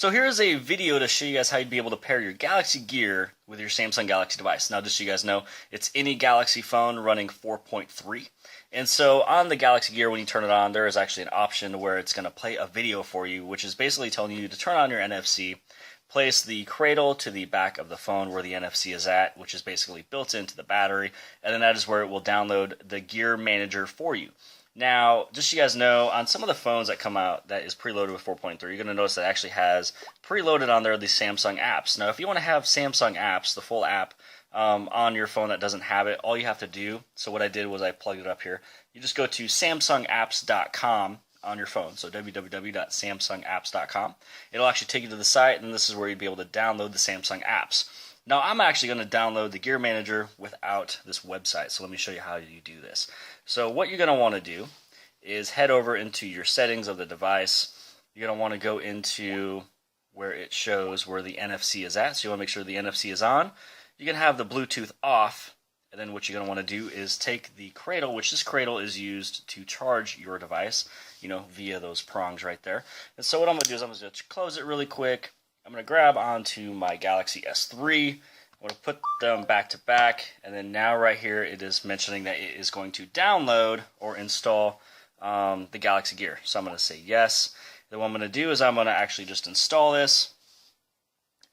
So here's a video to show you guys how you'd be able to pair your Galaxy Gear with your Samsung Galaxy device. Now, just so you guys know, it's any Galaxy phone running 4.3. And so on the Galaxy Gear, when you turn it on, there is actually an option where it's going to play a video for you, which is basically telling you to turn on your NFC, place the cradle to the back of the phone where the NFC is at, which is basically built into the battery, and then that is where it will download the Gear Manager for you. Now, just so you guys know, on some of the phones that come out that is preloaded with 4.3, you're going to notice that it actually has preloaded on there the Samsung apps. Now, if you want to have Samsung apps, the full app, on your phone that doesn't have it, all you have to do, so what I did was I plugged it up here, you just go to samsungapps.com on your phone, so www.samsungapps.com. It'll actually take you to the site, and this is where you'd be able to download the Samsung apps. Now, I'm actually going to download the Gear Manager without this website, so let me show you how you do this. So what you're going to want to do is head over into your settings of the device. You're going to want to go into where it shows where the NFC is at, so you want to make sure the NFC is on. You can have the Bluetooth off, and then what you're going to want to do is take the cradle, which this cradle is used to charge your device, via those prongs right there. And so what I'm going to do is I'm going to close it really quick. I'm going to grab onto my Galaxy S3. I'm going to put them back to back, and then now right here it is mentioning that it is going to download or install the Galaxy Gear. So I'm going to say yes. Then what I'm going to do is I'm going to actually just install this,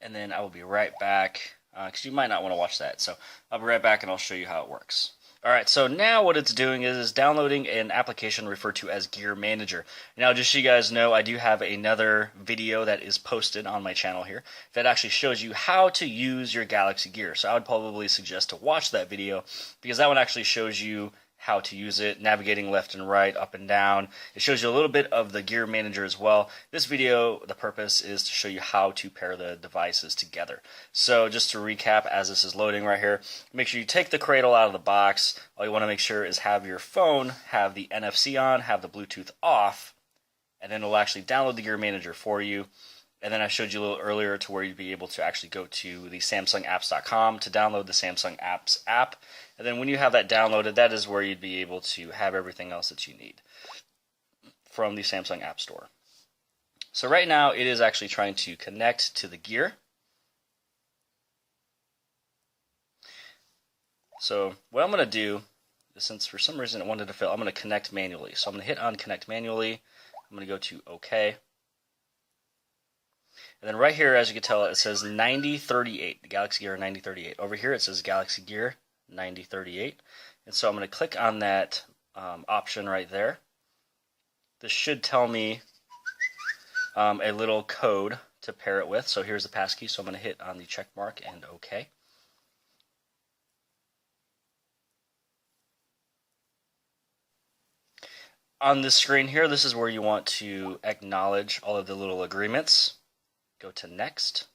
and then I will be right back, because you might not want to watch that. So I'll be right back and I'll show you how it works. Alright, so now what it's doing is downloading an application referred to as Gear Manager. Now, just so you guys know, I do have another video that is posted on my channel here that actually shows you how to use your Galaxy Gear. So I would probably suggest to watch that video, because that one actually shows you how to use it, navigating left and right, up and down. It shows you a little bit of the Gear Manager as well. This video, the purpose is to show you how to pair the devices together. So just to recap, as this is loading right here, make sure you take the cradle out of the box. All you want to make sure is have your phone have the NFC on, have the Bluetooth off, and then it'll actually download the Gear Manager for you. And then I showed you a little earlier to where you'd be able to actually go to the samsungapps.com to download the Samsung Apps app. And then when you have that downloaded, that is where you'd be able to have everything else that you need from the Samsung App Store. So right now it is actually trying to connect to the Gear. So what I'm going to do is, since for some reason it wanted to fail, I'm going to connect manually. So I'm going to hit on connect manually. I'm going to go to OK. And then right here, as you can tell, it says 9038, the Galaxy Gear 9038. Over here, it says Galaxy Gear 9038. And so I'm going to click on that option right there. This should tell me a little code to pair it with. So here's the passkey. So I'm going to hit on the check mark and OK. On this screen here, this is where you want to acknowledge all of the little agreements. Go to Next.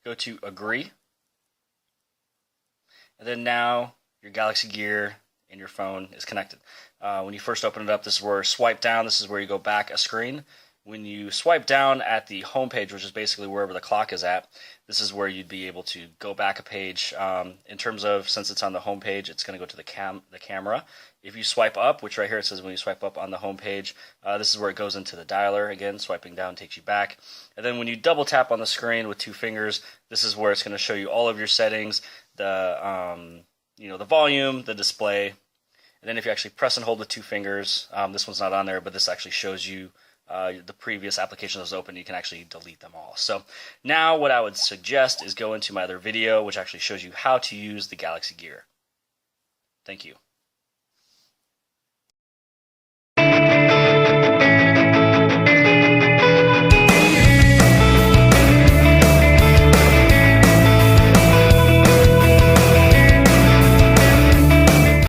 Go to Agree. And then now your Galaxy Gear in your phone is connected. When you first open it up, this is where swipe down. This is where you go back a screen. When you swipe down at the home page, which is basically wherever the clock is at, this is where you'd be able to go back a page. In terms of, since it's on the home page, it's going to go to the camera. If you swipe up, which right here it says when you swipe up on the home page, this is where it goes into the dialer. Again, swiping down takes you back. And then when you double tap on the screen with two fingers, this is where it's going to show you all of your settings, the the volume, the display. And then if you actually press and hold with two fingers, this one's not on there, but this actually shows you the previous application that was open. You can actually delete them all. So now what I would suggest is go into my other video, which actually shows you how to use the Galaxy Gear. Thank you.